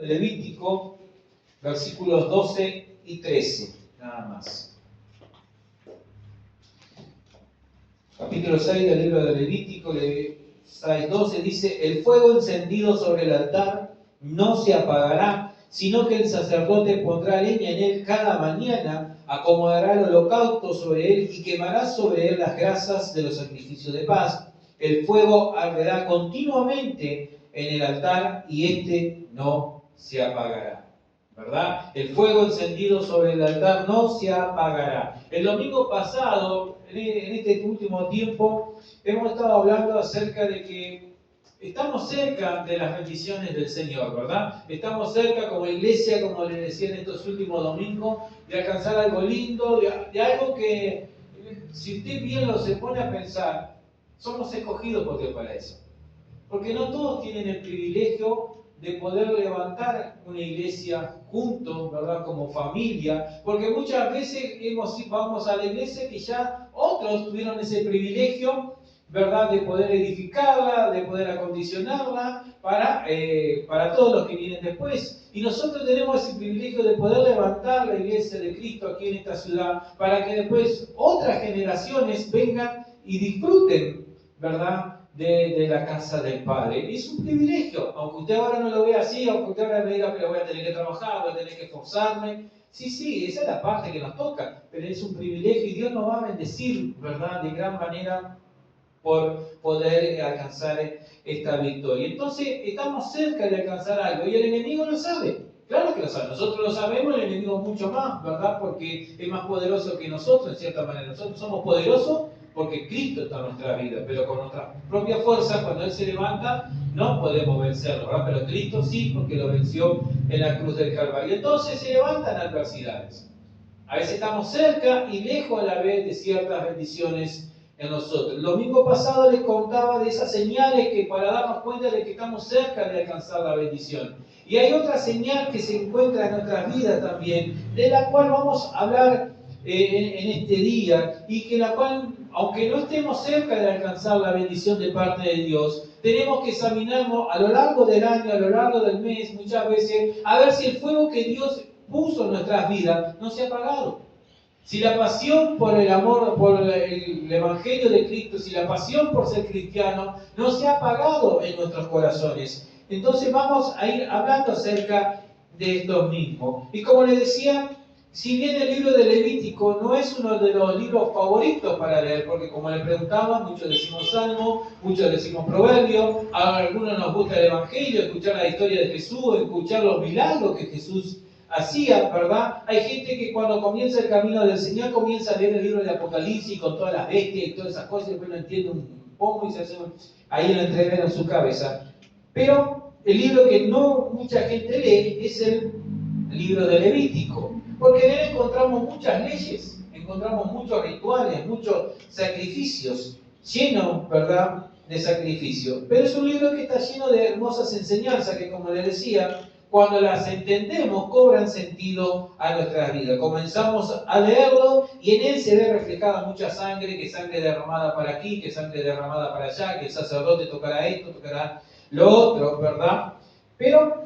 Levítico, versículos 12 y 13, nada más. Capítulo 6 del libro de Levítico, 6:12 dice: el fuego encendido sobre el altar no se apagará, sino que el sacerdote pondrá leña en él cada mañana, acomodará el holocausto sobre él y quemará sobre él las grasas de los sacrificios de paz. El fuego arderá continuamente en el altar y éste no se apagará. ¿Verdad? El fuego encendido sobre el altar no se apagará. El domingo pasado, en este último tiempo, hemos estado hablando acerca de que estamos cerca de las bendiciones del Señor, ¿verdad? Estamos cerca como iglesia, como les decía en estos últimos domingos, de alcanzar algo lindo, de algo que, si usted bien lo se pone a pensar, somos escogidos por Dios para eso. Porque no todos tienen el privilegio de poder levantar una iglesia juntos, ¿verdad? Como familia, porque muchas veces vamos a la iglesia que ya otros tuvieron ese privilegio, ¿verdad? De poder edificarla, de poder acondicionarla para todos los que vienen después. Y nosotros tenemos ese privilegio de poder levantar la iglesia de Cristo aquí en esta ciudad, para que después otras generaciones vengan y disfruten, ¿verdad? De la casa del Padre. Es un privilegio, aunque usted ahora no lo vea así, aunque usted ahora me diga, pero voy a tener que trabajar, voy a tener que esforzarme. Sí, esa es la parte que nos toca, pero es un privilegio y Dios nos va a bendecir, ¿verdad? De gran manera por poder alcanzar esta victoria. Entonces, estamos cerca de alcanzar algo y el enemigo lo sabe. Claro que lo sabe. Nosotros lo sabemos, el enemigo mucho más, ¿verdad? Porque es más poderoso que nosotros, en cierta manera. Nosotros somos poderosos porque Cristo está en nuestra vida, pero con nuestra propia fuerza, cuando Él se levanta, no podemos vencerlo, ¿verdad? Pero Cristo sí, porque lo venció en la cruz del Calvario. Entonces se levantan adversidades. A veces estamos cerca y lejos a la vez de ciertas bendiciones en nosotros. El domingo pasado les contaba de esas señales que para darnos cuenta de que estamos cerca de alcanzar la bendición. Y hay otra señal que se encuentra en nuestras vidas también, de la cual vamos a hablar en este día, y que la cual, aunque no estemos cerca de alcanzar la bendición de parte de Dios, tenemos que examinarnos a lo largo del año, a lo largo del mes, muchas veces, a ver si el fuego que Dios puso en nuestras vidas no se ha apagado. Si la pasión por el amor, por el Evangelio de Cristo, si la pasión por ser cristiano no se ha apagado en nuestros corazones. Entonces vamos a ir hablando acerca de esto mismo. Y como les decía, si bien el libro de Levítico no es uno de los libros favoritos para leer, porque como les preguntaba, muchos decimos Salmo, muchos decimos Proverbio, a algunos nos gusta el Evangelio, escuchar la historia de Jesús, escuchar los milagros que Jesús hacía, ¿verdad? Hay gente que cuando comienza el camino del Señor comienza a leer el libro de Apocalipsis con todas las bestias y todas esas cosas, y después no entiende un poco y se hace ahí el entrevero en su cabeza. Pero el libro que no mucha gente lee es el libro de Levítico, porque en él encontramos muchas leyes, encontramos muchos rituales, muchos sacrificios, llenos, ¿verdad?, de sacrificio. Pero es un libro que está lleno de hermosas enseñanzas que, como les decía, cuando las entendemos, cobran sentido a nuestras vidas. Comenzamos a leerlo y en él se ve reflejada mucha sangre, que sangre derramada para aquí, que sangre derramada para allá, que el sacerdote tocará esto, tocará lo otro, ¿verdad? Pero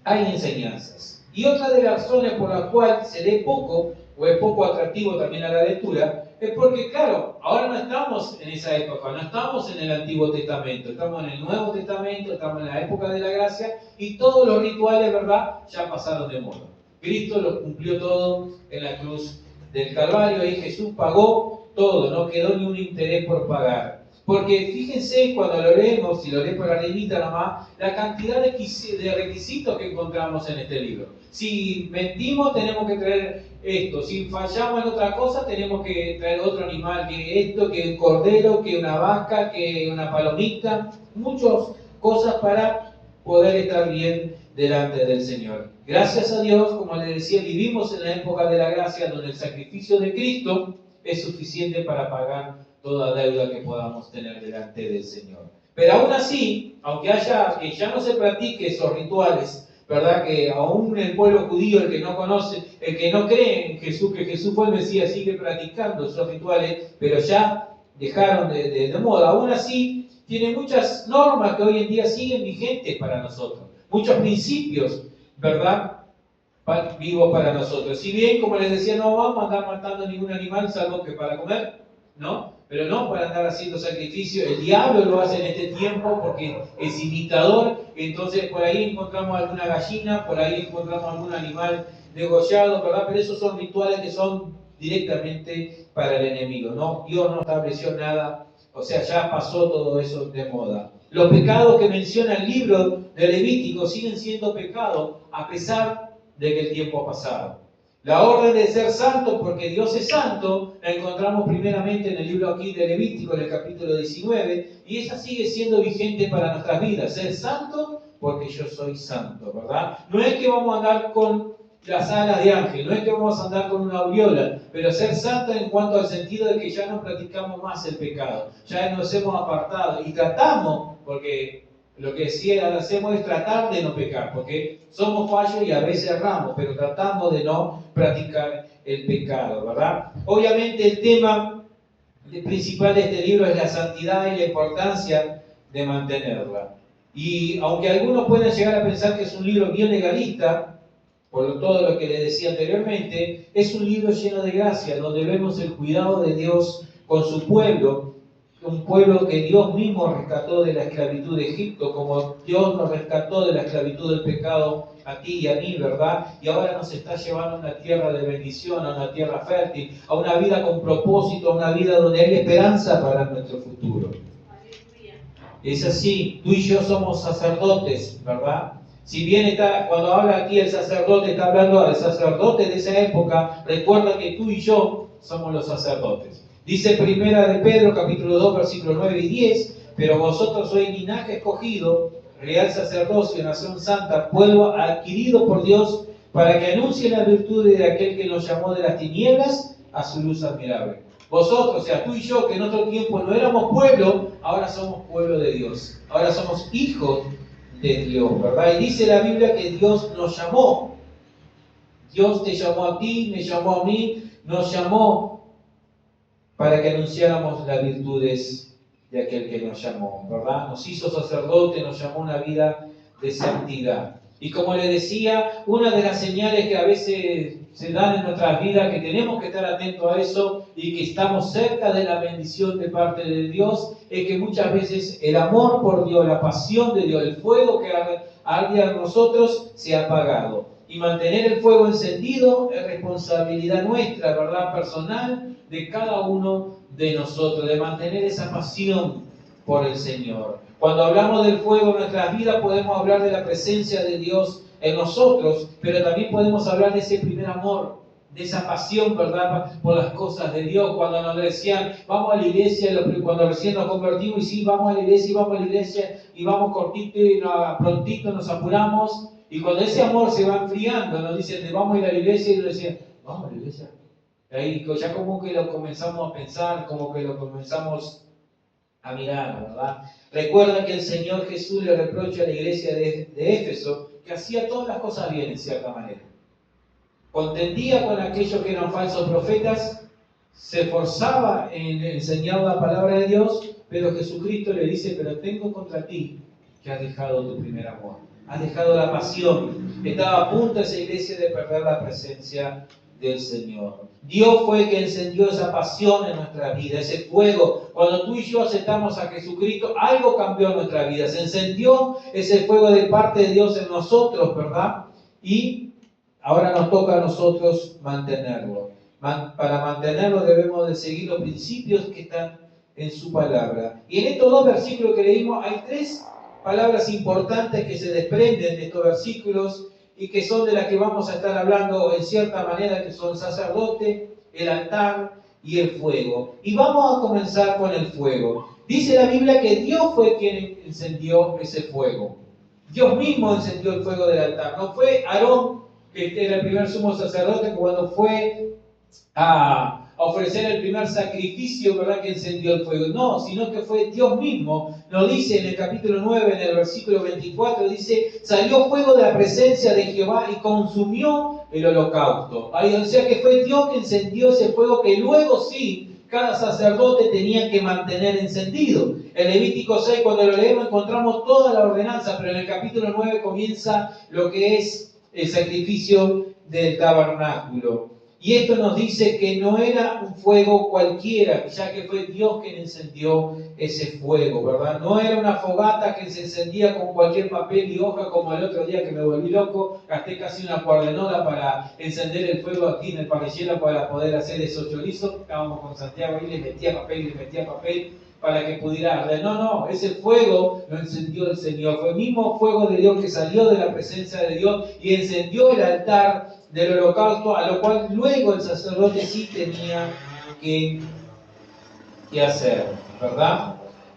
hay enseñanzas. Y otra de las razones por las cuales se lee poco, o es poco atractivo también a la lectura, es porque, claro, ahora no estamos en esa época, no estamos en el Antiguo Testamento, estamos en el Nuevo Testamento, estamos en la época de la gracia, y todos los rituales, ¿verdad?, ya pasaron de moda. Cristo lo cumplió todo en la cruz del Calvario, y Jesús pagó todo, no quedó ni un interés por pagar. Porque fíjense cuando lo leemos, si lo leen por arribita nomás, la cantidad de requisitos que encontramos en este libro. Si mentimos tenemos que traer esto, si fallamos en otra cosa tenemos que traer otro animal, que esto, que un cordero, que una vaca, que una palomita, muchas cosas para poder estar bien delante del Señor. Gracias a Dios, como les decía, vivimos en la época de la gracia donde el sacrificio de Cristo es suficiente para pagar toda deuda que podamos tener delante del Señor. Pero aún así, aunque ya no se practique esos rituales, ¿verdad? Que aún el pueblo judío, el que no conoce, el que no cree en Jesús, que Jesús fue el Mesías, sigue practicando esos rituales, pero ya dejaron de moda. Aún así, tiene muchas normas que hoy en día siguen vigentes para nosotros, muchos principios ¿verdad? Vivo para nosotros. Si bien, como les decía, no vamos a andar matando ningún animal salvo que para comer, ¿no? Pero no para andar haciendo sacrificio. El diablo lo hace en este tiempo porque es imitador. Entonces por ahí encontramos alguna gallina, por ahí encontramos algún animal degollado, ¿verdad? Pero esos son rituales que son directamente para el enemigo, ¿no? Dios no estableció nada, o sea, ya pasó todo eso de moda. Los pecados que menciona el libro de Levítico siguen siendo pecados a pesar de que el tiempo ha pasado. La orden de ser santo, porque Dios es santo, la encontramos primeramente en el libro aquí de Levítico, en el capítulo 19, y esa sigue siendo vigente para nuestras vidas. Ser santo porque yo soy santo, ¿verdad? No es que vamos a andar con las alas de ángel, no es que vamos a andar con una aureola, pero ser santo en cuanto al sentido de que ya no practicamos más el pecado, ya nos hemos apartado y tratamos, porque lo que sí hacemos es tratar de no pecar, porque somos fallos y a veces erramos, pero tratamos de no practicar el pecado, ¿verdad? Obviamente el tema principal de este libro es la santidad y la importancia de mantenerla. Y aunque algunos pueden llegar a pensar que es un libro bien legalista, por todo lo que les decía anteriormente, es un libro lleno de gracia, donde vemos el cuidado de Dios con su pueblo, un pueblo que Dios mismo rescató de la esclavitud de Egipto, como Dios nos rescató de la esclavitud del pecado a ti y a mí, ¿verdad? Y ahora nos está llevando a una tierra de bendición, a una tierra fértil, a una vida con propósito, a una vida donde hay esperanza para nuestro futuro. Es así, tú y yo somos sacerdotes, ¿verdad? Si bien cuando habla aquí el sacerdote, está hablando al sacerdote de esa época, recuerda que tú y yo somos los sacerdotes. Dice Primera de Pedro, capítulo 2, versículos 9 y 10, pero vosotros sois linaje escogido, real sacerdocio, nación santa, pueblo adquirido por Dios, para que anuncie las virtudes de aquel que nos llamó de las tinieblas a su luz admirable. Vosotros, o sea, tú y yo, que en otro tiempo no éramos pueblo, ahora somos pueblo de Dios. Ahora somos hijos de Dios, ¿verdad? Y dice la Biblia que Dios nos llamó. Dios te llamó a ti, me llamó a mí, nos llamó para que anunciáramos las virtudes de aquel que nos llamó, ¿verdad? Nos hizo sacerdote, nos llamó a una vida de santidad. Y como les decía, una de las señales que a veces se dan en nuestras vidas, que tenemos que estar atentos a eso y que estamos cerca de la bendición de parte de Dios, es que muchas veces el amor por Dios, la pasión de Dios, el fuego que arde en nosotros se ha apagado. Y mantener el fuego encendido es responsabilidad nuestra, ¿verdad? Personal de cada uno de nosotros, de mantener esa pasión por el Señor. Cuando hablamos del fuego en nuestras vidas, podemos hablar de la presencia de Dios en nosotros, pero también podemos hablar de ese primer amor, de esa pasión, ¿verdad?, por las cosas de Dios. Cuando nos decían, vamos a la iglesia, cuando recién nos convertimos, y sí, vamos a la iglesia, y vamos a la iglesia, y vamos cortito y prontito nos apuramos. Y cuando ese amor se va enfriando, nos dicen, vamos a ir a la iglesia, y nos decían, vamos a la iglesia. Ahí ya como que lo comenzamos a pensar, como que lo comenzamos a mirar, ¿verdad? Recuerda que el Señor Jesús le reprocha a la iglesia de Éfeso que hacía todas las cosas bien en cierta manera. Contendía con aquellos que eran falsos profetas, se esforzaba en enseñar la palabra de Dios, pero Jesucristo le dice, pero tengo contra ti que has dejado tu primer amor, has dejado la pasión. Estaba a punto esa iglesia de perder la presencia del Señor. Dios fue el que encendió esa pasión en nuestra vida, ese fuego. Cuando tú y yo aceptamos a Jesucristo, algo cambió en nuestra vida. Se encendió ese fuego de parte de Dios en nosotros, ¿verdad? Y ahora nos toca a nosotros mantenerlo. Para mantenerlo debemos de seguir los principios que están en su palabra. Y en estos dos versículos que leímos hay tres palabras importantes que se desprenden de estos versículos y que son de las que vamos a estar hablando en cierta manera, que son sacerdote, el altar y el fuego. Y vamos a comenzar con el fuego. Dice la Biblia que Dios fue quien encendió ese fuego. Dios mismo encendió el fuego del altar. No fue Aarón, que era el primer sumo sacerdote, cuando fue a ofrecer el primer sacrificio, ¿verdad?, que encendió el fuego. No, sino que fue Dios mismo. Nos dice en el capítulo 9, en el versículo 24, dice, salió fuego de la presencia de Jehová y consumió el holocausto. O sea que fue Dios que encendió ese fuego que luego sí, cada sacerdote tenía que mantener encendido. En Levítico 6, cuando lo leemos, encontramos toda la ordenanza, pero en el capítulo 9 comienza lo que es el sacrificio del tabernáculo. Y esto nos dice que no era un fuego cualquiera, ya que fue Dios quien encendió ese fuego, ¿verdad? No era una fogata que se encendía con cualquier papel y hoja, como el otro día que me volví loco, gasté casi una cuerdenola para encender el fuego aquí en el parrillero para poder hacer esos chorizos. Estábamos con Santiago y le metía papel para que pudiera arder. No, ese fuego lo encendió el Señor. Fue el mismo fuego de Dios que salió de la presencia de Dios y encendió el altar del holocausto, a lo cual luego el sacerdote sí tenía que hacer, ¿verdad?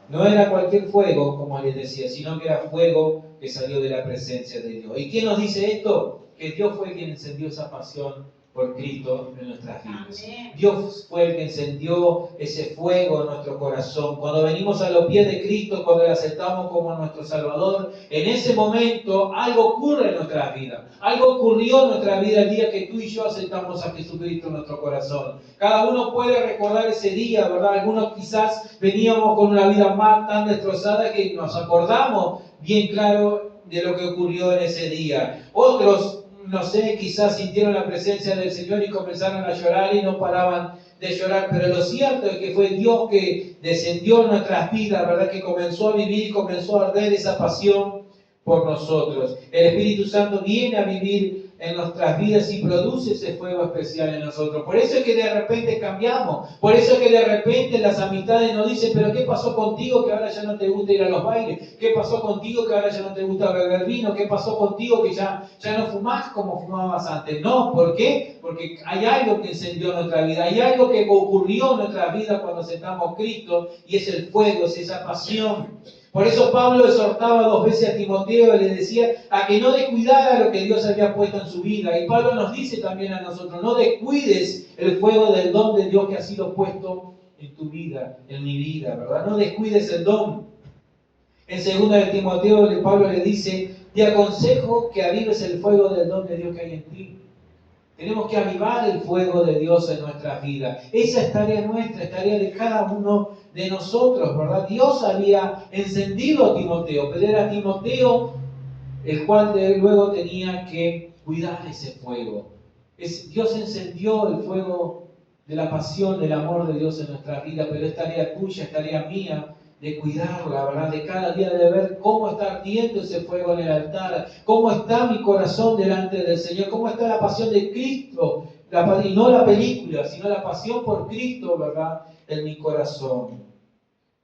No era cualquier fuego, como les decía, sino que era fuego que salió de la presencia de Dios. ¿Y quién nos dice esto? Que Dios fue quien encendió esa pasión por Cristo en nuestras vidas. Amén. Dios fue el que encendió ese fuego en nuestro corazón. Cuando venimos a los pies de Cristo, cuando le aceptamos como nuestro Salvador, en ese momento algo ocurre en nuestras vidas. Algo ocurrió en nuestra vida el día que tú y yo aceptamos a Jesucristo en nuestro corazón. Cada uno puede recordar ese día, ¿verdad? Algunos quizás veníamos con una vida más tan destrozada que nos acordamos bien claro de lo que ocurrió en ese día. Otros, no sé, quizás sintieron la presencia del Señor y comenzaron a llorar y no paraban de llorar, pero lo cierto es que fue Dios que descendió en nuestras vidas, ¿verdad? Que comenzó a vivir y comenzó a arder esa pasión por nosotros. El Espíritu Santo viene a vivir en nuestras vidas y produce ese fuego especial en nosotros. Por eso es que de repente cambiamos, por eso es que de repente las amistades nos dicen, pero ¿qué pasó contigo que ahora ya no te gusta ir a los bailes? ¿Qué pasó contigo que ahora ya no te gusta beber vino? ¿Qué pasó contigo que ya no fumás como fumabas antes? No, ¿por qué? Porque hay algo que encendió nuestra vida, hay algo que ocurrió en nuestra vida cuando aceptamos a Cristo y es el fuego, es esa pasión. Por eso Pablo exhortaba 2 veces a Timoteo y le decía a que no descuidara lo que Dios había puesto en su vida. Y Pablo nos dice también a nosotros, no descuides el fuego del don de Dios que ha sido puesto en tu vida, en mi vida, ¿verdad? No descuides el don. En 2 de Timoteo, Pablo le dice, te aconsejo que avives el fuego del don de Dios que hay en ti. Tenemos que avivar el fuego de Dios en nuestras vidas. Esa es tarea nuestra, es tarea de cada uno de nosotros, ¿verdad? Dios había encendido a Timoteo, pero era Timoteo el cual luego tenía que cuidar ese fuego. Dios encendió el fuego de la pasión, del amor de Dios en nuestras vidas, pero es tarea tuya, es tarea mía, de cuidarla, ¿verdad? De cada día de ver cómo está ardiendo ese fuego en el altar, cómo está mi corazón delante del Señor, cómo está la pasión de Cristo, y no la película, sino la pasión por Cristo, ¿verdad? En mi corazón.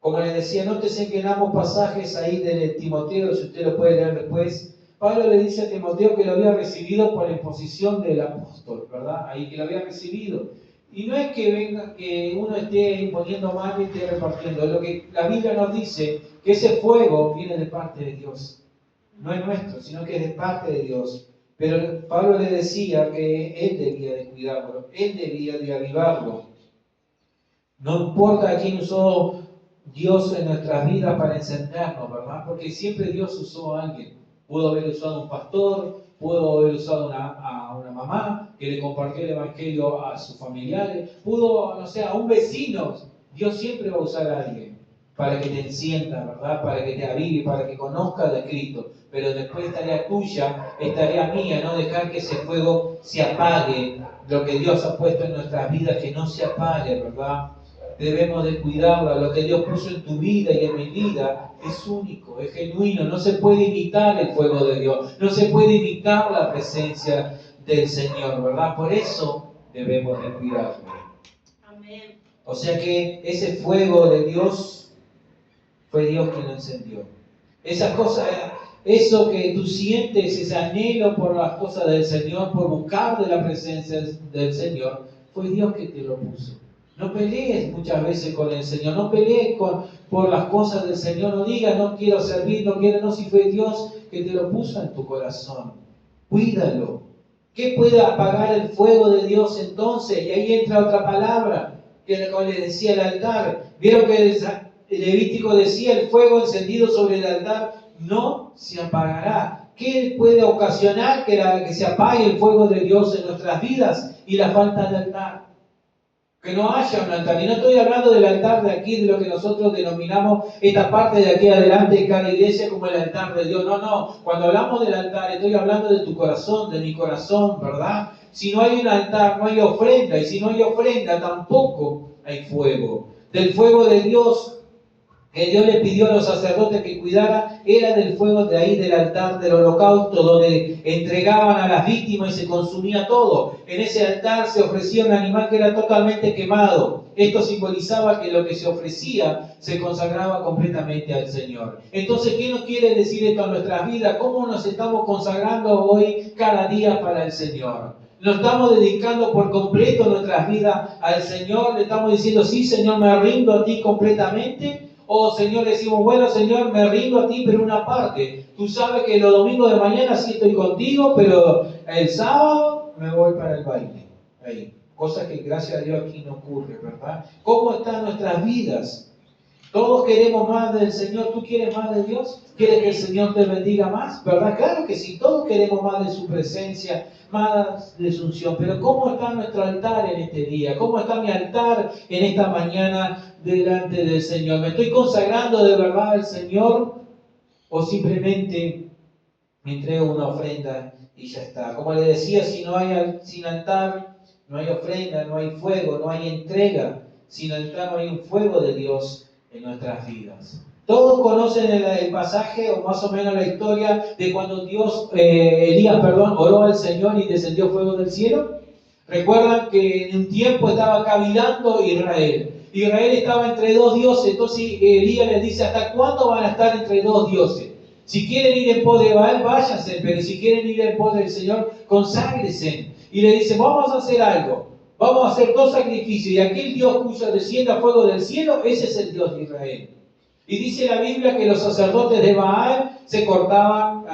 Como les decía, nótese que en ambos pasajes ahí de Timoteo, si usted lo puede leer después, Pablo le dice a Timoteo que lo había recibido por la imposición del apóstol, ¿verdad? Ahí que lo había recibido. Y no es que venga, que uno esté imponiendo mano y esté repartiendo. Lo que la Biblia nos dice, que ese fuego viene de parte de Dios. No es nuestro, sino que es de parte de Dios. Pero Pablo le decía que él debía de cuidarlo, él debía de avivarlo. No importa a quién usó Dios en nuestras vidas para encendernos, ¿verdad? Porque siempre Dios usó a alguien. Pudo haber usado a un pastor, pudo haber usado a una mamá que le compartió el evangelio a sus familiares, pudo, no sé, a un vecino. Dios siempre va a usar a alguien para que te encienda, ¿verdad? Para que te avive, para que conozca de Cristo. Pero después es tarea tuya, es tarea mía, no dejar que ese fuego se apague. Lo que Dios ha puesto en nuestras vidas, que no se apague, ¿verdad? Debemos de cuidarla. Lo que Dios puso en tu vida y en mi vida es único, es genuino. No se puede imitar el fuego de Dios. No se puede imitar la presencia del Señor, ¿verdad? Por eso debemos de cuidarlo. Amén. O sea que ese fuego de Dios fue Dios quien lo encendió. Esas cosas, eso que tú sientes, ese anhelo por las cosas del Señor, por buscar de la presencia del Señor, fue Dios que te lo puso. No pelees muchas veces con el Señor, no pelees por las cosas del Señor, no digas no quiero servir, no quiero, no, si fue Dios que te lo puso en tu corazón. Cuídalo. ¿Qué puede apagar el fuego de Dios entonces? Y ahí entra otra palabra, que como les decía el altar. Vieron que el Levítico decía el fuego encendido sobre el altar no se apagará. ¿Qué puede ocasionar que se apague el fuego de Dios en nuestras vidas? Y la falta de altar. Que no haya un altar. Y no estoy hablando del altar de aquí, de lo que nosotros denominamos esta parte de aquí adelante de cada iglesia como el altar de Dios. No, no. Cuando hablamos del altar, estoy hablando de tu corazón, de mi corazón, ¿verdad? Si no hay un altar, no hay ofrenda. Y si no hay ofrenda, tampoco hay fuego. Del fuego de Dios que Dios le pidió a los sacerdotes que cuidara, era del fuego de ahí del altar del holocausto, donde entregaban a las víctimas y se consumía todo. En ese altar se ofrecía un animal que era totalmente quemado. Esto simbolizaba que lo que se ofrecía se consagraba completamente al Señor. Entonces, ¿qué nos quiere decir esto a nuestras vidas? ¿Cómo nos estamos consagrando hoy cada día para el Señor? ¿Nos estamos dedicando por completo nuestras vidas al Señor? ¿Le estamos diciendo, sí, Señor, me rindo a ti completamente? O Señor, decimos, bueno Señor, me rindo a ti, pero una parte. Tú sabes que los domingos de mañana sí estoy contigo, pero el sábado me voy para el baile. Ahí. Cosa que gracias a Dios aquí no ocurre, ¿verdad? ¿Cómo están nuestras vidas? Todos queremos más del Señor. ¿Tú quieres más de Dios? ¿Quieres que el Señor te bendiga más? ¿Verdad? Claro que sí, todos queremos más de su presencia, más de su unción. Pero ¿cómo está nuestro altar en este día? ¿Cómo está mi altar en esta mañana delante del Señor? ¿Me estoy consagrando de verdad al Señor? ¿O simplemente me entrego una ofrenda y ya está? Como le decía, si no hay sin altar, no hay ofrenda, no hay fuego, no hay entrega. Sin altar no hay un fuego de Dios en nuestras vidas. Todos conocen el pasaje o más o menos la historia de cuando Elías oró al Señor y descendió fuego del cielo. Recuerdan que en un tiempo estaba cavilando Israel. Israel estaba entre dos dioses, entonces Elías les dice, ¿hasta cuándo van a estar entre dos dioses? Si quieren ir en pos de Baal, váyanse, pero si quieren ir en pos del Señor, conságrense. Y le dice, vamos a hacer algo. Vamos a hacer dos sacrificios y aquel Dios cuyo descienda fuego del cielo, ese es el Dios de Israel. Y dice la Biblia que los sacerdotes de Baal se cortaban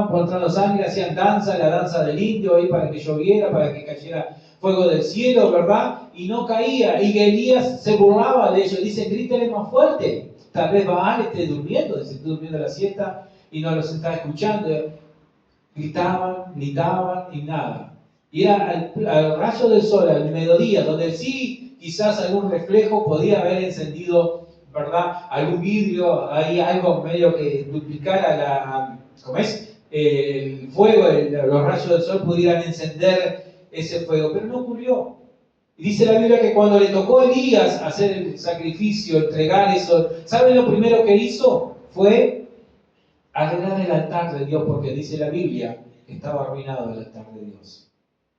por entrando sangre, hacían la danza del indio ahí para que lloviera, para que cayera fuego del cielo, ¿verdad? Y no caía. Y Elías se burlaba de ellos. Dice, grítale más fuerte. Tal vez Baal esté durmiendo la siesta y no los está escuchando. Gritaban y nada. Y era al rayo del sol, al mediodía, donde sí quizás algún reflejo podía haber encendido, ¿verdad? Algún vidrio, ahí algo medio que duplicara el fuego, los rayos del sol pudieran encender ese fuego, pero no ocurrió. Y dice la Biblia que cuando le tocó a Elías hacer el sacrificio, entregar eso, ¿saben lo primero que hizo? Fue arreglar el altar de Dios, porque dice la Biblia que estaba arruinado el altar de Dios.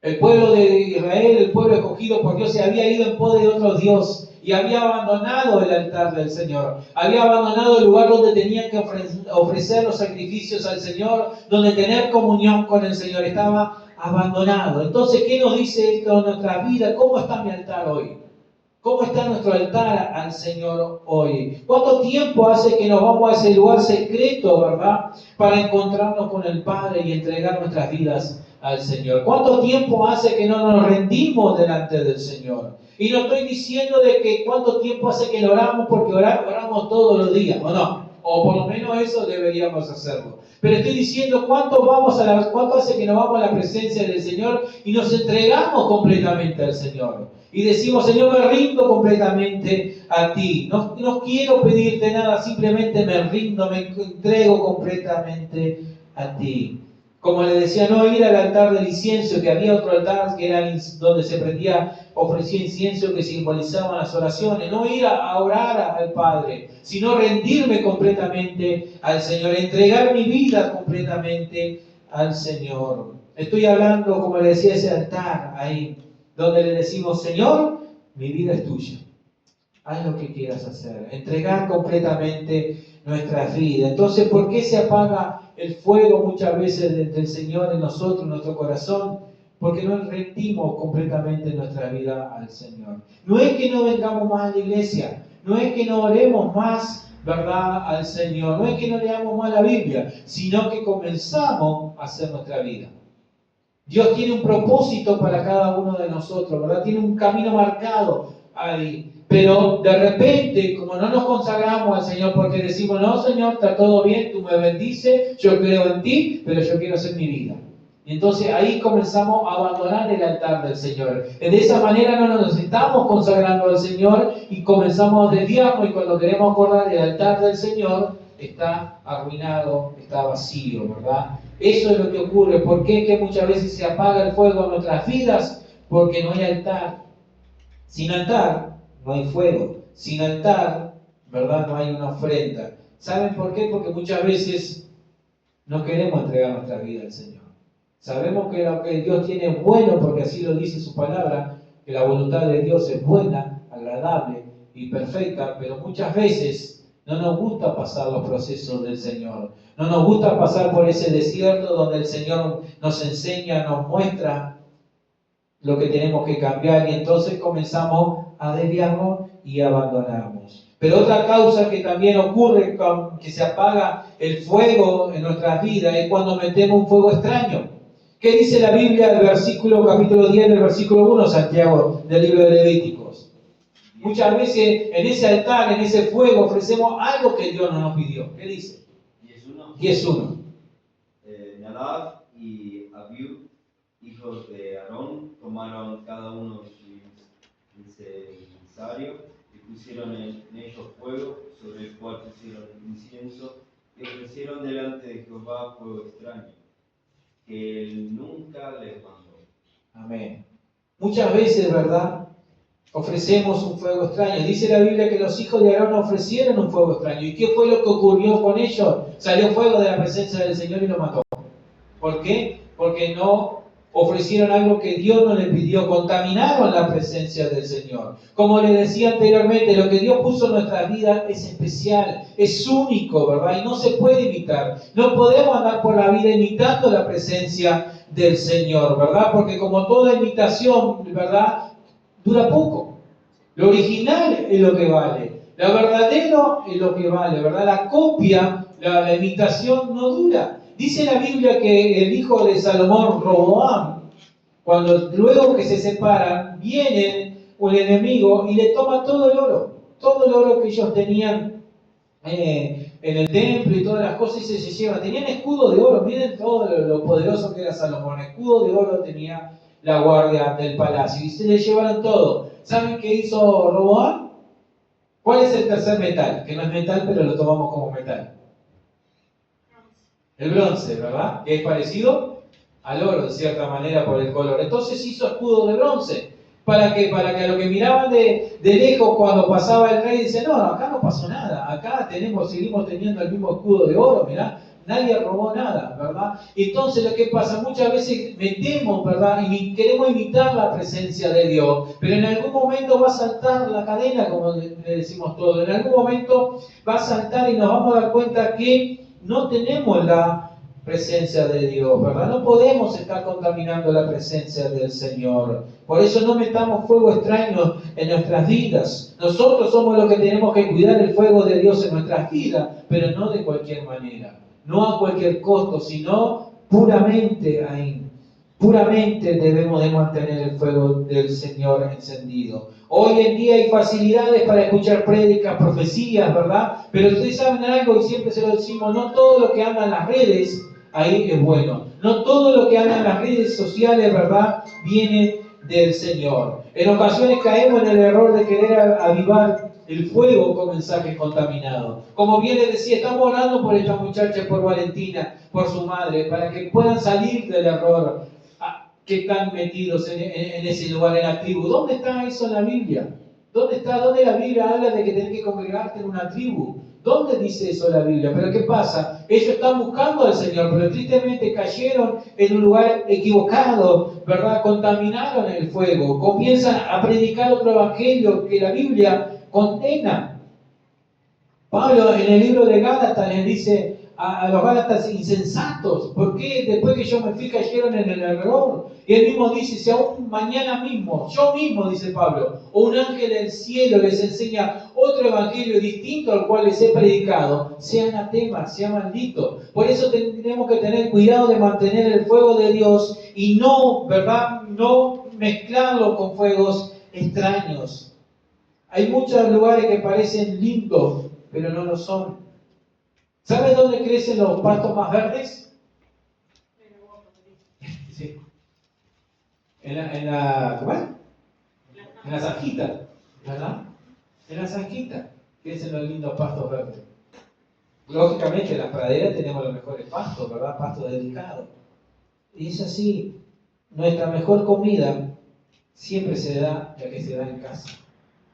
El pueblo de Israel, el pueblo escogido por Dios, se había ido en pos de otro Dios y había abandonado el altar del Señor. Había abandonado el lugar donde tenían que ofrecer los sacrificios al Señor, donde tener comunión con el Señor. Estaba abandonado. Entonces, ¿qué nos dice esto en nuestra vida? ¿Cómo está mi altar hoy? ¿Cómo está nuestro altar al Señor hoy? ¿Cuánto tiempo hace que nos vamos a ese lugar secreto, verdad? Para encontrarnos con el Padre y entregar nuestras vidas al Señor. ¿Cuánto tiempo hace que no nos rendimos delante del Señor? Y no estoy diciendo de que cuánto tiempo hace que lo oramos, porque oramos todos los días, ¿o no? O por lo menos eso deberíamos hacerlo. Pero estoy diciendo cuánto hace que nos vamos a la presencia del Señor y nos entregamos completamente al Señor. Y decimos, Señor, me rindo completamente a ti. No quiero pedirte nada, simplemente me rindo, me entrego completamente a ti. Como le decía, no ir al altar del incienso, que había otro altar que era donde se ofrecía incienso que simbolizaban las oraciones. No ir a orar al Padre, sino rendirme completamente al Señor, entregar mi vida completamente al Señor. Estoy hablando, como le decía, ese altar ahí, donde le decimos, Señor, mi vida es tuya. Haz lo que quieras hacer. Entregar completamente nuestra vida. Entonces, ¿por qué se apaga el fuego muchas veces del Señor en nosotros, en nuestro corazón? Porque no rendimos completamente nuestra vida al Señor. No es que no vengamos más a la iglesia, no es que no oremos más, ¿verdad?, al Señor, no es que no leamos más la Biblia, sino que comenzamos a hacer nuestra vida. Dios tiene un propósito para cada uno de nosotros, ¿verdad? Tiene un camino marcado ahí. Pero de repente, como no nos consagramos al Señor porque decimos, no, Señor, está todo bien, tú me bendices, yo creo en ti, pero yo quiero hacer mi vida. Entonces ahí comenzamos a abandonar el altar del Señor. De esa manera no nos estamos consagrando al Señor y comenzamos a desviarnos, y cuando queremos acordar el altar del Señor está arruinado, está vacío, ¿verdad? Eso es lo que ocurre. ¿Por qué? Que muchas veces se apaga el fuego en nuestras vidas, porque no hay altar. Sin altar no hay fuego. Sin altar, ¿verdad? No hay una ofrenda. ¿Saben por qué? Porque muchas veces no queremos entregar nuestra vida al Señor. Sabemos que lo que Dios tiene es bueno, porque así lo dice su palabra, que la voluntad de Dios es buena, agradable y perfecta, pero muchas veces no nos gusta pasar los procesos del Señor. No nos gusta pasar por ese desierto donde el Señor nos enseña, nos muestra lo que tenemos que cambiar, y entonces comenzamos a desviarnos y abandonarnos. Pero otra causa que también ocurre, que se apaga el fuego en nuestras vidas, es cuando metemos un fuego extraño. ¿Qué dice la Biblia del capítulo 10, del versículo 1, Santiago, del libro de Levíticos? Muchas veces en ese altar, en ese fuego, ofrecemos algo que Dios no nos pidió. ¿Qué dice? 10:1. Nadab y Abiú, hijos de Aarón, tomaron cada uno su incensario y pusieron en ellos fuego, sobre el cual pusieron incienso, y ofrecieron delante de Jehová fuego extraño, que él nunca les mandó. Amén. Muchas veces, ¿verdad?, ofrecemos un fuego extraño. Dice la Biblia que los hijos de Aarón ofrecieron un fuego extraño. ¿Y qué fue lo que ocurrió con ellos? Salió fuego de la presencia del Señor y lo mató. ¿Por qué? Porque no ofrecieron algo que Dios no les pidió, contaminaron la presencia del Señor. Como les decía anteriormente, lo que Dios puso en nuestras vidas es especial, es único, ¿verdad? Y no se puede imitar. No podemos andar por la vida imitando la presencia del Señor, ¿verdad? Porque como toda imitación, ¿verdad?, dura poco. Lo original es lo que vale. Lo verdadero es lo que vale, ¿verdad? La copia, la imitación no dura. Dice la Biblia que el hijo de Salomón, Roboam, cuando luego que se separan, viene un enemigo y le toma todo el oro que ellos tenían en el templo y todas las cosas, y se llevan. Tenían escudo de oro, miren todo lo poderoso que era Salomón. Escudo de oro tenía la guardia del palacio y se le llevaron todo. ¿Saben qué hizo Roboam? ¿Cuál es el tercer metal? Que no es metal, pero lo tomamos como metal. El bronce, ¿verdad? Que es parecido al oro, de cierta manera, por el color. Entonces hizo escudo de bronce. ¿Para qué? Para que a lo que miraban de lejos cuando pasaba el rey, dice, no, acá no pasó nada. Acá seguimos teniendo el mismo escudo de oro, mirá. Nadie robó nada, ¿verdad? Entonces lo que pasa, muchas veces metemos, ¿verdad?, y queremos imitar la presencia de Dios, pero en algún momento va a saltar la cadena, como le decimos todos. En algún momento va a saltar y nos vamos a dar cuenta que no tenemos la presencia de Dios, ¿verdad? No podemos estar contaminando la presencia del Señor. Por eso no metamos fuego extraño en nuestras vidas. Nosotros somos los que tenemos que cuidar el fuego de Dios en nuestras vidas, pero no de cualquier manera, no a cualquier costo, sino puramente ahí. Puramente debemos de mantener el fuego del Señor encendido. Hoy en día hay facilidades para escuchar prédicas, profecías, ¿verdad? Pero ustedes saben algo, y siempre se lo decimos, no todo lo que anda en las redes ahí es bueno. No todo lo que anda en las redes sociales, ¿verdad?, viene del Señor. En ocasiones caemos en el error de querer avivar el fuego con mensajes contaminados. Como bien les decía, estamos orando por esta muchacha, por Valentina, por su madre, para que puedan salir del error que están metidos en ese lugar, en la tribu. ¿Dónde está eso en la Biblia? ¿Dónde está? ¿Dónde la Biblia habla de que tenés que congregarte en una tribu? ¿Dónde dice eso la Biblia? Pero ¿qué pasa? Ellos están buscando al Señor, pero tristemente cayeron en un lugar equivocado, ¿verdad? Contaminaron el fuego, comienzan a predicar otro evangelio que la Biblia condena. Pablo en el libro de Gálatas les dice a los Gálatas insensatos, ¿por qué después que yo me fui cayeron en el error? Y él mismo dice, si aún mañana mismo, yo mismo, dice Pablo, o un ángel del cielo les enseña otro evangelio distinto al cual les he predicado, sea anatema, sea maldito. Por eso tenemos que tener cuidado de mantener el fuego de Dios y no, ¿verdad?, no mezclarlo con fuegos extraños. Hay muchos lugares que parecen lindos, pero no lo son. ¿Sabes dónde crecen los pastos más verdes? Sí. ¿Cómo es? En la zanjita, ¿verdad? En la zanjita, piensen en los lindos pastos verdes. Lógicamente, en las praderas tenemos los mejores pastos, ¿verdad? Pastos delicados. Y es así, nuestra mejor comida siempre se da la que se da en casa,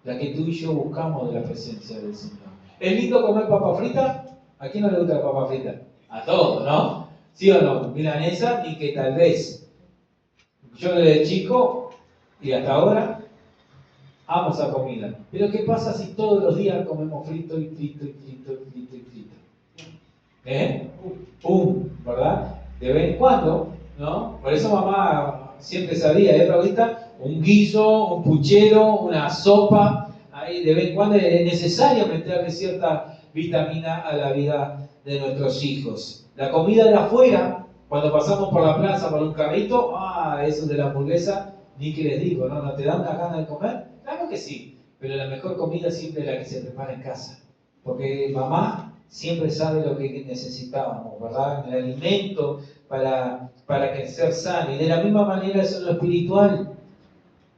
la que tú y yo buscamos de la presencia del Señor. ¿Es lindo comer papa frita? ¿A quién no le gusta la papa frita? A todos, ¿no? ¿Sí o no? Milanesa, y que tal vez yo desde chico y hasta ahora amo esa comida. Pero ¿qué pasa si todos los días comemos frito y frito y frito y frito y frito? ¿Verdad? De vez en cuando, ¿no? Por eso mamá siempre sabía, Paulita? Un guiso, un puchero, una sopa. Ahí de vez en cuando es necesario meterle cierta vitamina a la vida de nuestros hijos. La comida de afuera, cuando pasamos por la plaza por un carrito, eso de la hamburguesa, ni que les digo, ¿no? ¿No te da una gana de comer? Claro que sí, pero la mejor comida siempre es la que se prepara en casa. Porque mamá siempre sabe lo que necesitábamos, ¿verdad? El alimento para crecer sano. Y de la misma manera eso es lo espiritual.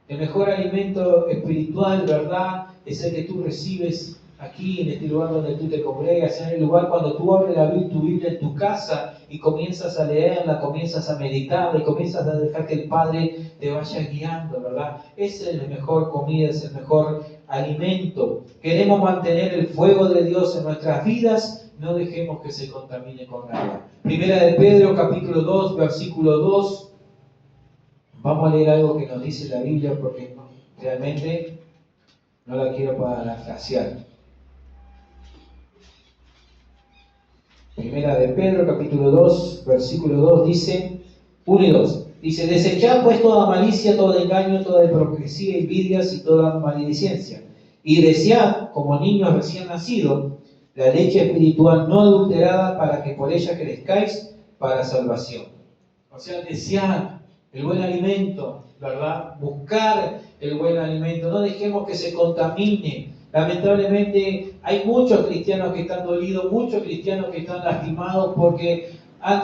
El mejor alimento espiritual, ¿verdad? Es el que tú recibes aquí, en este lugar donde tú te congregas, en el lugar cuando tú abres tu Biblia en tu casa y comienzas a leerla, comienzas a meditarla y comienzas a dejar que el Padre te vaya guiando, ¿verdad? Esa es la mejor comida, es el mejor alimento. Queremos mantener el fuego de Dios en nuestras vidas, no dejemos que se contamine con nada. Primera de Pedro, capítulo 2, versículo 2. Vamos a leer algo que nos dice la Biblia porque realmente no la quiero parafrasear. Primera de Pedro, capítulo 2, versículo 2 dice, 1 y 2. Dice, desechad pues toda malicia, todo engaño, toda hipocresía, envidias y toda maledicencia. Y desead, como niños recién nacidos, la leche espiritual no adulterada para que por ella crezcáis para salvación. O sea, desead el buen alimento, ¿verdad? Buscar el buen alimento. No dejemos que se contamine. Lamentablemente hay muchos cristianos que están dolidos, muchos cristianos que están lastimados porque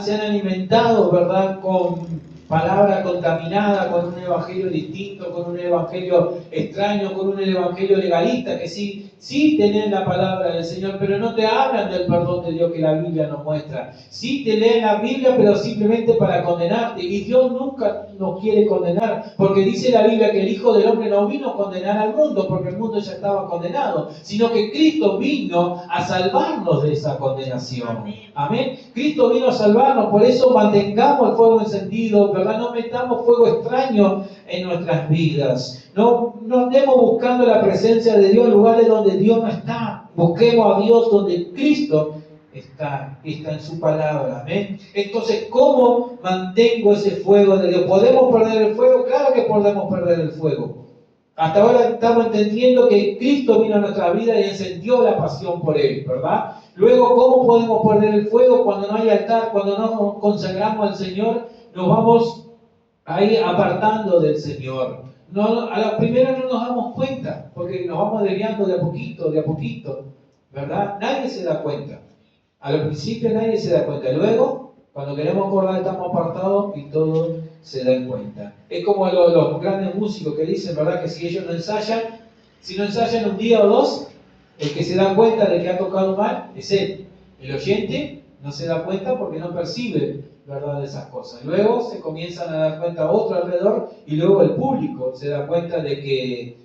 se han alimentado, ¿verdad?, con palabra contaminada, con un evangelio distinto, con un evangelio extraño, con un evangelio legalista, que sí tienen la palabra del Señor, pero no te hablan del perdón de Dios que la Biblia nos muestra. Sí te leen la Biblia, pero simplemente para condenarte. Y Dios nunca nos quiere condenar, porque dice la Biblia que el Hijo del Hombre no vino a condenar al mundo, porque el mundo ya estaba condenado, sino que Cristo vino a salvarnos de esa condenación. Amén. Cristo vino a salvarnos, por eso mantengamos el fuego encendido, ¿verdad? No metamos fuego extraño en nuestras vidas. No andemos buscando la presencia de Dios en lugares donde Dios no está. Busquemos a Dios donde Cristo está en su palabra. Amén. Entonces, ¿cómo mantengo ese fuego de Dios? ¿Podemos perder el fuego? Claro que podemos perder el fuego. Hasta ahora estamos entendiendo que Cristo vino a nuestra vida y encendió la pasión por Él, ¿verdad? Luego, ¿cómo podemos perder el fuego? Cuando no hay altar, cuando no nos consagramos al Señor, nos vamos a ir apartando del Señor. A la primera no nos damos cuenta, porque nos vamos desviando de a poquito, ¿verdad? Nadie se da cuenta. Al principio nadie se da cuenta. Luego, cuando queremos acordar, estamos apartados y todos se dan cuenta. Es como los grandes músicos que dicen, ¿verdad?, que si ellos no ensayan, si no ensayan un día o dos, el que se da cuenta de que ha tocado mal es él. El oyente no se da cuenta porque no percibe, ¿verdad?, de esas cosas. Luego se comienzan a dar cuenta otro alrededor y luego el público se da cuenta de que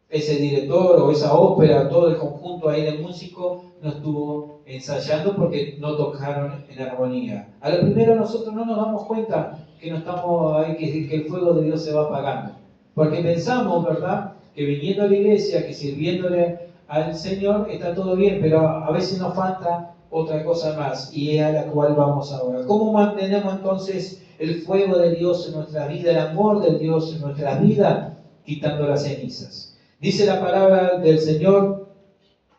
ese director o esa ópera, todo el conjunto ahí de músicos no estuvo ensayando porque no tocaron en armonía. A lo primero nosotros no nos damos cuenta que no estamos ahí, que el fuego de Dios se va apagando. Porque pensamos, ¿verdad?, que viniendo a la iglesia, que sirviéndole al Señor está todo bien, pero a veces nos falta otra cosa más, y es a la cual vamos ahora. ¿Cómo mantenemos entonces el fuego de Dios en nuestra vida, el amor de Dios en nuestra vida? Quitando las cenizas. Dice la palabra del Señor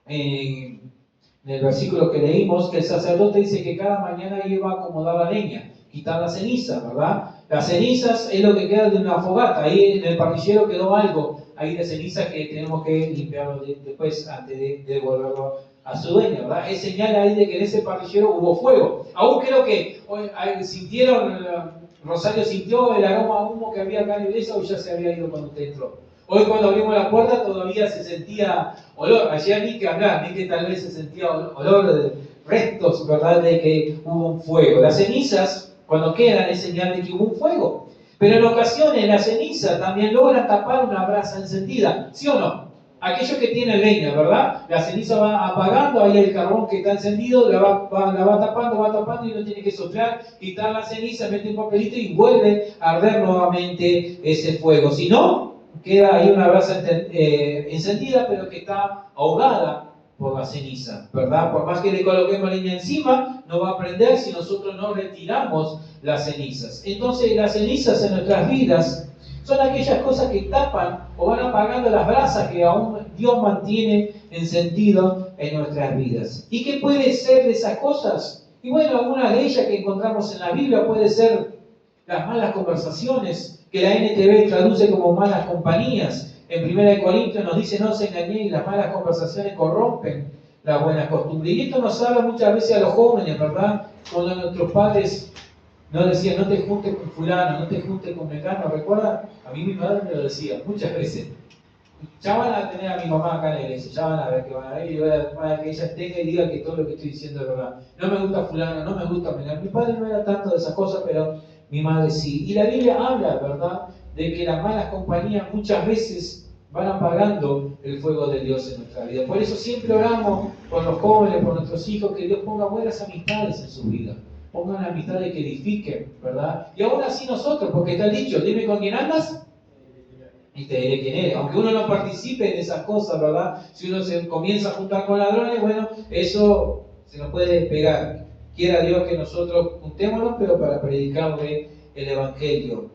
en el versículo que leímos, que el sacerdote dice que cada mañana iba a acomodar la leña, quitar la ceniza, ¿verdad? Las cenizas es lo que queda de una fogata. Ahí en el parrillero quedó algo ahí de ceniza que tenemos que limpiarlo después antes de devolverlo a su dueño, ¿verdad? Es señal ahí de que en ese parrillero hubo fuego. Aún creo que sintieron Rosario sintió el aroma a humo que había acá en la iglesia o ya se había ido cuando usted entró. Hoy cuando abrimos la puerta todavía se sentía olor. Ayer ni que hablar, ni que tal vez se sentía olor de restos, ¿verdad? De que hubo un fuego. Las cenizas, cuando quedan, es señal de que hubo un fuego. Pero en ocasiones la ceniza también logra tapar una brasa encendida, ¿sí o no? Aquellos que tienen leña, ¿verdad? La ceniza va apagando, ahí el carbón que está encendido la va tapando y uno tiene que soplar, quitar la ceniza, mete un papelito y vuelve a arder nuevamente ese fuego. Si no, queda ahí una brasa encendida, pero que está ahogada por la ceniza, ¿verdad? Por más que le coloquemos leña encima, no va a prender si nosotros no retiramos las cenizas. Entonces, las cenizas en nuestras vidas son aquellas cosas que tapan o van apagando las brasas que aún Dios mantiene encendido en nuestras vidas. ¿Y qué puede ser de esas cosas? Y bueno, alguna de ellas que encontramos en la Biblia puede ser las malas conversaciones, que la NTV traduce como malas compañías. En 1 Corintios nos dice: no se engañéis, las malas conversaciones corrompen la buena costumbre. Y esto nos habla muchas veces a los jóvenes, ¿verdad? Cuando nuestros padres nos decían: no te juntes con fulano, no te juntes con mecano. ¿Recuerdan? A mí mi madre me lo decía muchas veces. Ya van a tener a mi mamá acá en la iglesia, ya van a ver que van a ver y van a que ella tenga y diga que todo lo que estoy diciendo es verdad. No me gusta fulano, no me gusta mecano. Mi padre no era tanto de esas cosas, pero mi madre sí. Y la Biblia habla, ¿verdad?, de que las malas compañías muchas veces van apagando el fuego de Dios en nuestra vida. Por eso siempre oramos por los jóvenes, por nuestros hijos, que Dios ponga buenas amistades en su vida. Pongan amistades que edifiquen, ¿verdad? Y aún así nosotros, porque está dicho: dime con quién andas y te diré quién eres. Aunque uno no participe en esas cosas, ¿verdad? Si uno se comienza a juntar con ladrones, bueno, eso se nos puede pegar. Quiera Dios que nosotros juntémonos, pero para predicarle el Evangelio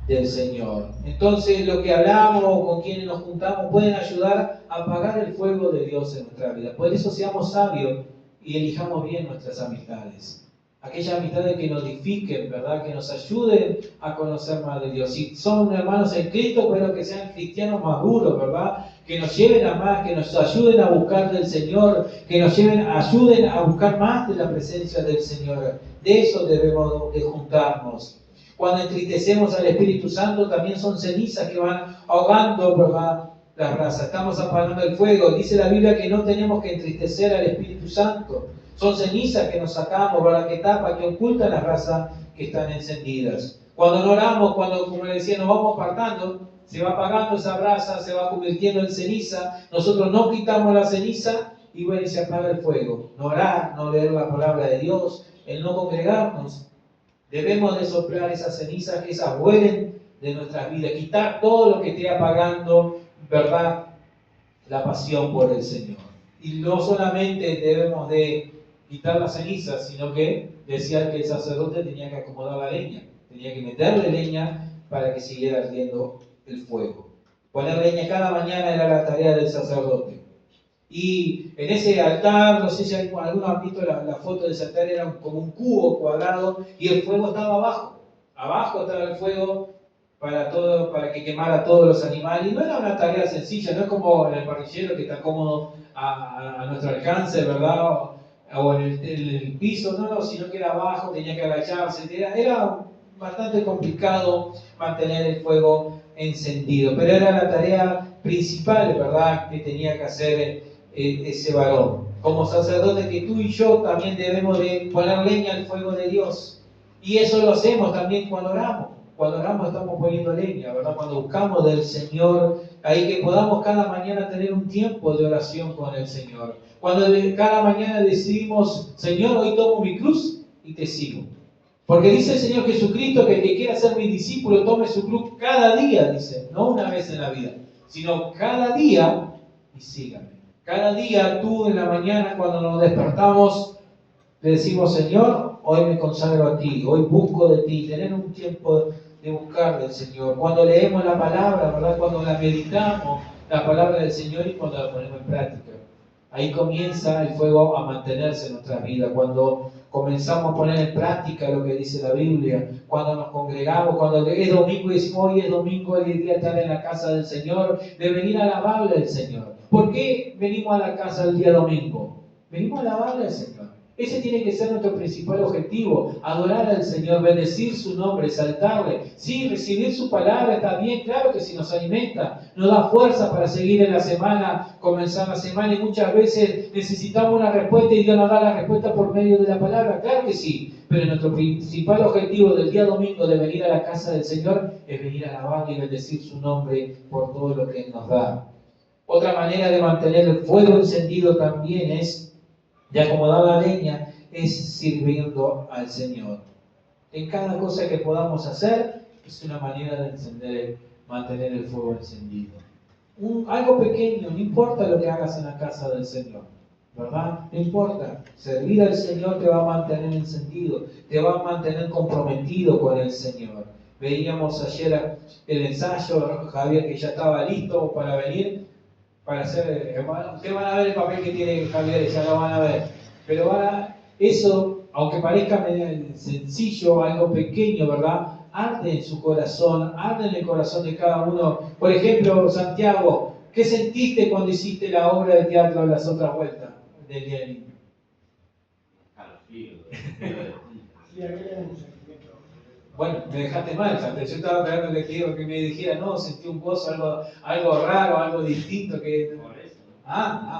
del Señor. Entonces, lo que hablamos, con quienes nos juntamos, pueden ayudar a apagar el fuego de Dios en nuestra vida. Por eso seamos sabios y elijamos bien nuestras amistades. Aquellas amistades que nos edifiquen, ¿verdad? Que nos ayuden a conocer más de Dios. Si son hermanos en Cristo, pero que sean cristianos maduros, ¿verdad? Que nos lleven a más, que nos ayuden a buscar del Señor, que nos ayuden a buscar más de la presencia del Señor. De eso debemos de juntarnos. Cuando entristecemos al Espíritu Santo, también son cenizas que van ahogando, ¿verdad?, las brasas. Estamos apagando el fuego. Dice la Biblia que no tenemos que entristecer al Espíritu Santo. Son cenizas que nos sacamos, ¿verdad?, que tapan, que ocultan las brasas que están encendidas. Cuando no oramos, cuando, como le decía, nos vamos apartando, se va apagando esa brasa, se va convirtiendo en ceniza. Nosotros no quitamos la ceniza y bueno, y se apaga el fuego. No orar, no leer la palabra de Dios, el no congregarnos. Debemos de soplar esas cenizas, que esas vuelen de nuestras vidas, quitar todo lo que esté apagando, ¿verdad?, la pasión por el Señor. Y no solamente debemos de quitar las cenizas, sino que decía que el sacerdote tenía que acomodar la leña, tenía que meterle leña para que siguiera ardiendo el fuego. Poner leña cada mañana era la tarea del sacerdote. Y en ese altar, no sé si algunos han visto la foto de ese altar, era como un cubo cuadrado y el fuego estaba abajo. Abajo estaba el fuego para que quemara todos los animales. Y no era una tarea sencilla, no es como en el parrillero que está cómodo a nuestro alcance, ¿verdad? O en el piso, no, sino que era abajo, tenía que agacharse. Era bastante complicado mantener el fuego encendido, pero era la tarea principal, ¿verdad?, que tenía que hacer ese varón. Como sacerdote, que tú y yo también debemos de poner leña al fuego de Dios. Y eso lo hacemos también cuando oramos. Cuando oramos estamos poniendo leña, ¿verdad? Cuando buscamos del Señor, ahí que podamos cada mañana tener un tiempo de oración con el Señor. Cuando cada mañana decidimos: Señor, hoy tomo mi cruz y te sigo. Porque dice el Señor Jesucristo que el que quiera ser mi discípulo tome su cruz cada día, dice, no una vez en la vida, sino cada día y sígame. Cada día tú en la mañana cuando nos despertamos le decimos: Señor, hoy me consagro a ti, hoy busco de ti, tener un tiempo de buscar del Señor. Cuando leemos la palabra, ¿verdad?, cuando la meditamos, la palabra del Señor, y cuando la ponemos en práctica. Ahí comienza el fuego a mantenerse en nuestras vidas. Cuando comenzamos a poner en práctica lo que dice la Biblia, cuando nos congregamos, cuando es domingo y decimos: hoy es domingo, hoy es día de estar en la casa del Señor, de venir a alabarle al Señor. ¿Por qué venimos a la casa el día domingo? Venimos a alabarle al Señor. Ese tiene que ser nuestro principal objetivo, adorar al Señor, bendecir su nombre, exaltarle. Sí, recibir su palabra está bien, claro que sí nos alimenta, nos da fuerza para seguir en la semana, comenzar la semana, y muchas veces necesitamos una respuesta y Dios nos da la respuesta por medio de la palabra, claro que sí. Pero nuestro principal objetivo del día domingo de venir a la casa del Señor es venir a alabar y bendecir su nombre por todo lo que Él nos da. Otra manera de mantener el fuego encendido también es, de acomodar la leña, es sirviendo al Señor. En cada cosa que podamos hacer es una manera de mantener el fuego encendido. Algo pequeño, no importa lo que hagas en la casa del Señor, ¿verdad? No importa. Servir al Señor te va a mantener encendido, te va a mantener comprometido con el Señor. Veíamos ayer el ensayo, Javier, que ya estaba listo para venir, para hacer, ustedes van a ver el papel que tiene Javier, ya lo van a ver. Pero eso, aunque parezca sencillo, algo pequeño, ¿verdad? Arde en su corazón, arde en el corazón de cada uno. Por ejemplo, Santiago, ¿qué sentiste cuando hiciste la obra de teatro Las Otras Vueltas del Día del Niño? Bueno, me dejaste mal, Santiago. Yo estaba esperando que me dijera, no, sentí un gozo, algo raro, algo distinto. Por eso.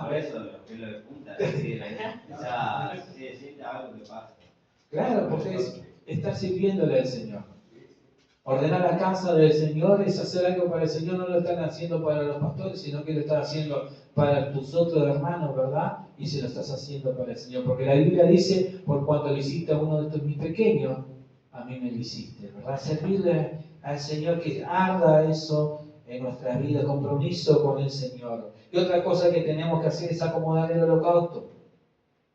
Por eso. Lo que lo punta, se siente algo que pasa. Claro, porque es estar sirviéndole al Señor. Ordenar la casa del Señor es hacer algo para el Señor, no lo están haciendo para los pastores, sino que lo estás haciendo para tus otros hermanos, ¿verdad? Y se lo estás haciendo para el Señor. Porque la Biblia dice, por cuanto le hiciste a uno de estos mis pequeños, a mí me lo hiciste, ¿verdad? Servirle al Señor, que arda eso en nuestra vida, compromiso con el Señor. Y otra cosa que tenemos que hacer es acomodar el holocausto.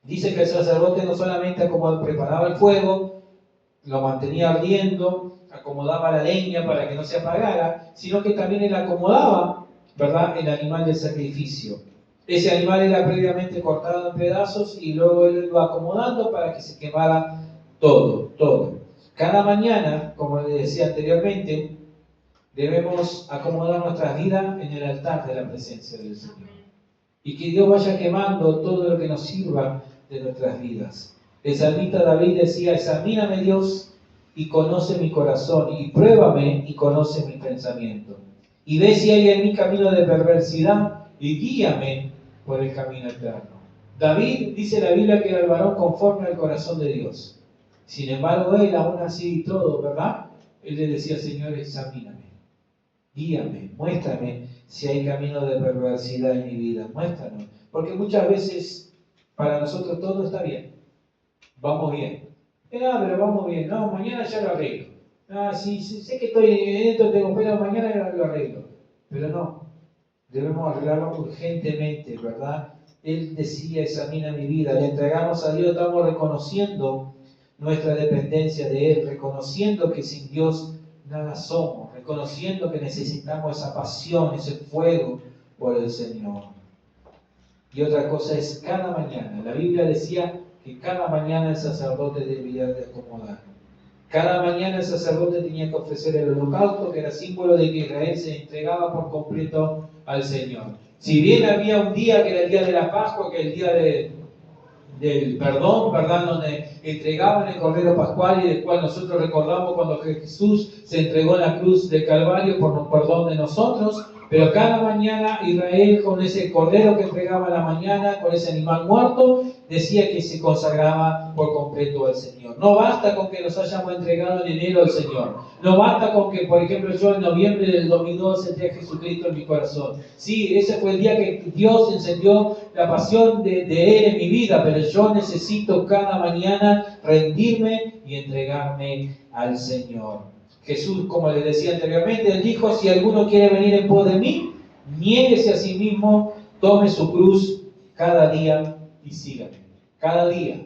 Dice que el sacerdote no solamente preparaba el fuego, lo mantenía ardiendo, acomodaba la leña para que no se apagara, sino que también él acomodaba, ¿verdad?, el animal del sacrificio. Ese animal era previamente cortado en pedazos y luego él lo iba acomodando para que se quemara todo. Cada mañana, como les decía anteriormente, debemos acomodar nuestras vidas en el altar de la presencia del Señor. Y que Dios vaya quemando todo lo que nos sirva de nuestras vidas. El salmista David decía, examíname Dios y conoce mi corazón, y pruébame y conoce mi pensamiento. Y ve si hay en mí camino de perversidad y guíame por el camino eterno. David, dice la Biblia, que era el varón conforme al corazón de Dios. Sin embargo, él aún así y todo, ¿verdad? Él le decía, Señor, examíname, guíame, muéstrame si hay camino de perversidad en mi vida, muéstranos. Porque muchas veces para nosotros todo está bien, vamos bien. Pero vamos bien, no, mañana ya lo arreglo. Sí, sé que estoy en esto, pero mañana lo arreglo. Pero no, debemos arreglarlo urgentemente, ¿verdad? Él decía, examina mi vida, le entregamos a Dios, estamos reconociendo nuestra dependencia de Él, reconociendo que sin Dios nada somos, reconociendo que necesitamos esa pasión, ese fuego por el Señor. Y otra cosa es cada mañana. La Biblia decía que cada mañana el sacerdote debía de acomodar. Cada mañana el sacerdote tenía que ofrecer el holocausto, que era símbolo de que Israel se entregaba por completo al Señor. Si bien había un día que era el día de la Pascua, que es el día del perdón, ¿verdad?, donde entregaban el Cordero Pascual y del cual nosotros recordamos cuando Jesús se entregó en la cruz del Calvario por perdón de nosotros, pero cada mañana Israel, con ese Cordero que entregaba en la mañana, con ese animal muerto, decía que se consagraba por completo al Señor. No basta con que nos hayamos entregado en enero al Señor. No basta con que, por ejemplo, yo en noviembre del 2002 sentí a Jesucristo en mi corazón. Sí, ese fue el día que Dios encendió la pasión de Él en mi vida, pero yo necesito cada mañana rendirme y entregarme al Señor. Jesús, como les decía anteriormente, Él dijo, si alguno quiere venir en pos de mí, niéguese a sí mismo, tome su cruz cada día y sígame. Cada día.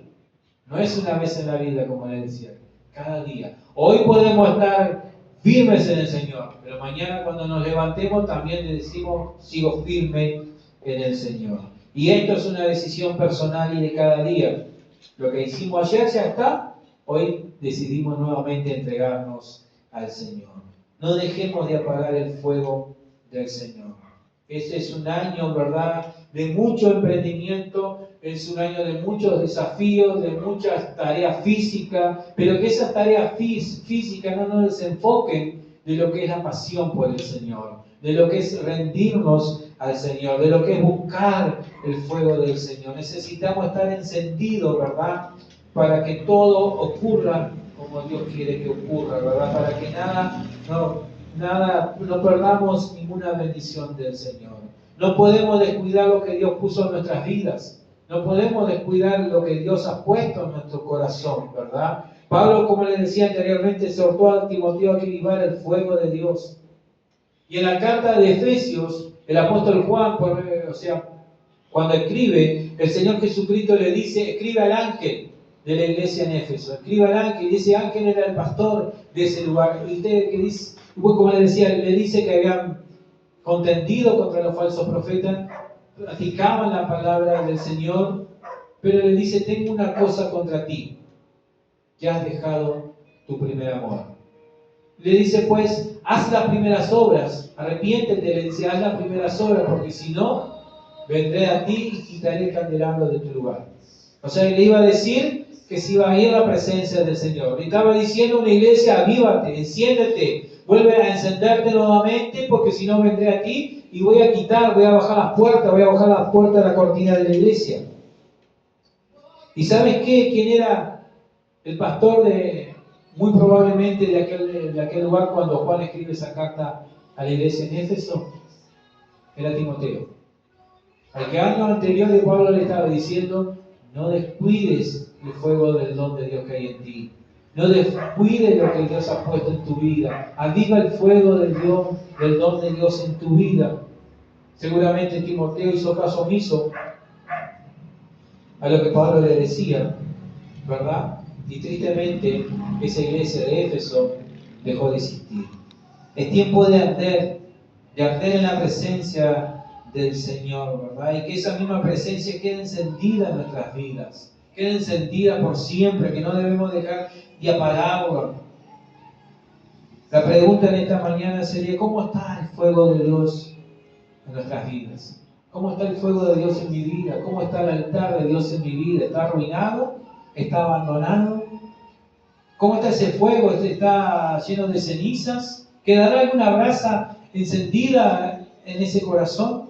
No es una vez en la vida, como les decía, cada día. Hoy podemos estar firmes en el Señor, pero mañana cuando nos levantemos también le decimos, sigo firme en el Señor. Y esto es una decisión personal y de cada día. Lo que hicimos ayer ya está, hoy decidimos nuevamente entregarnos al Señor. No dejemos de apagar el fuego del Señor. Este es un año, ¿verdad?, de mucho emprendimiento, es un año de muchos desafíos, de muchas tareas físicas, pero que esas tareas físicas no nos desenfoquen de lo que es la pasión por el Señor, de lo que es rendirnos al Señor, de lo que es buscar el fuego del Señor. Necesitamos estar encendidos, ¿verdad? Para que todo ocurra como Dios quiere que ocurra, ¿verdad? Para que no perdamos ninguna bendición del Señor. No podemos descuidar lo que Dios puso en nuestras vidas. No podemos descuidar lo que Dios ha puesto en nuestro corazón, ¿verdad? Pablo, como les decía anteriormente, exhortó a Timoteo a que vivara el fuego de Dios. Y en la carta de Efesios, el apóstol Juan, cuando escribe, el Señor Jesucristo le dice, escribe al ángel de la iglesia en Éfeso, escribe al ángel, y ese ángel era el pastor de ese lugar. Y usted que dice, como le decía, le dice que habían contendido contra los falsos profetas, practicaban la palabra del Señor, pero le dice, tengo una cosa contra ti, que has dejado tu primer amor. Le dice, pues, haz las primeras obras, arrepiéntete, le dice, haz las primeras obras, porque si no, vendré a ti y quitaré el candelabro de tu lugar. O sea, le iba a decir que se iba a ir a la presencia del Señor. Le estaba diciendo a una iglesia, avívate, enciéndete, vuelve a encenderte nuevamente, porque si no vendré a ti y voy a bajar las puertas de la cortina de la iglesia. ¿Y sabes qué? ¿Quién era el pastor muy probablemente de aquel lugar cuando Juan escribe esa carta a la iglesia en Éfeso? Era Timoteo. Al que años anteriores Pablo le estaba diciendo, no descuides el fuego del don de Dios que hay en ti. No descuides lo que Dios ha puesto en tu vida. Aviva el fuego del don de Dios en tu vida. Seguramente Timoteo hizo caso omiso a lo que Pablo le decía, ¿verdad? Y tristemente esa iglesia de Éfeso dejó de existir. Es tiempo de arder en la presencia del Señor, ¿verdad? Y que esa misma presencia quede encendida en nuestras vidas, quede encendida por siempre, que no debemos dejar de apagarlo. La pregunta en esta mañana sería, ¿cómo está el fuego de Dios en nuestras vidas? ¿Cómo está el fuego de Dios en mi vida? ¿Cómo está el altar de Dios en mi vida? ¿Está arruinado? ¿Está abandonado? ¿Cómo está ese fuego? ¿Está lleno de cenizas? ¿Quedará alguna brasa encendida en ese corazón?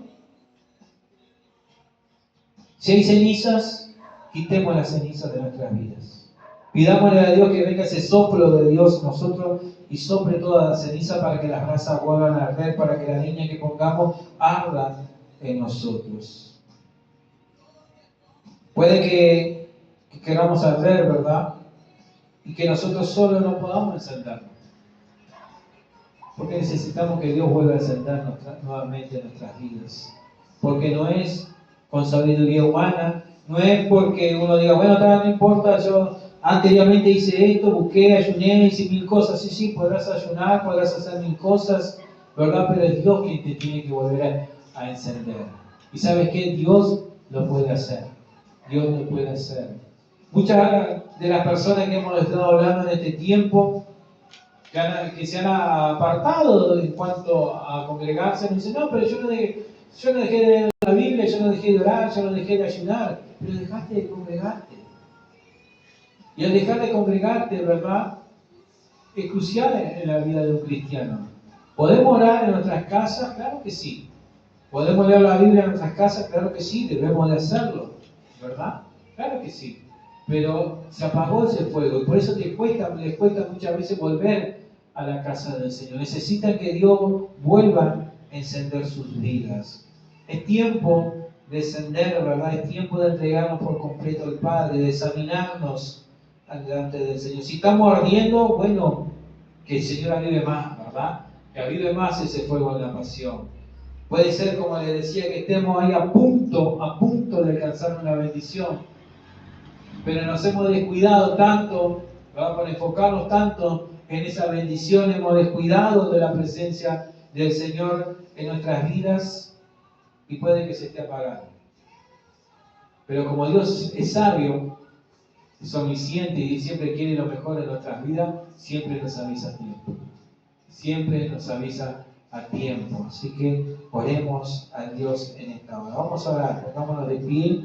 Si hay cenizas, quitemos las cenizas de nuestras vidas. Pidámosle a Dios que venga ese soplo de Dios en nosotros y sople toda la ceniza para que las brasas vuelvan a arder, para que la leña que pongamos arda en nosotros. Puede que queramos arder, ¿verdad? Y que nosotros solo no podamos encendernos. Porque necesitamos que Dios vuelva a encendernos nuevamente en nuestras vidas. Porque no es con sabiduría humana, no es porque uno diga, bueno, no importa, yo anteriormente hice esto, busqué, ayuné, hice 1000 cosas. Sí, podrás ayunar, podrás hacer 1000 cosas, ¿verdad? Pero es Dios quien te tiene que volver a encender. ¿Y sabes qué? Dios lo puede hacer. Dios lo puede hacer. Muchas de las personas que hemos estado hablando en este tiempo, que se han apartado en cuanto a congregarse, me dicen, no, pero yo no dejé de leer la Biblia, yo no dejé de orar, yo no dejé de ayunar, pero dejaste de congregarte. Y al dejar de congregarte, ¿verdad? Es crucial en la vida de un cristiano. ¿Podemos orar en nuestras casas? Claro que sí. ¿Podemos leer la Biblia en nuestras casas? Claro que sí, debemos de hacerlo, ¿verdad? Claro que sí. Pero se apagó ese fuego y por eso les cuesta muchas veces volver a la casa del Señor. Necesitan que Dios vuelva a encender sus vidas. Es tiempo de encender, ¿verdad? Es tiempo de entregarnos por completo al Padre, de examinarnos delante del Señor. Si estamos ardiendo, bueno, que el Señor avive más, ¿verdad? Que avive más ese fuego de la pasión. Puede ser, como les decía, que estemos ahí a punto de alcanzar una bendición, pero nos hemos descuidado tanto, ¿verdad? Por enfocarnos tanto en esa bendición, hemos descuidado de la presencia del Señor en nuestras vidas y puede que se esté apagando. Pero como Dios es sabio, es omnisciente y siempre quiere lo mejor en nuestras vidas, siempre nos avisa a tiempo. Siempre nos avisa a tiempo. Así que oremos a Dios en esta hora. Vamos a orar, pongámonos de pie.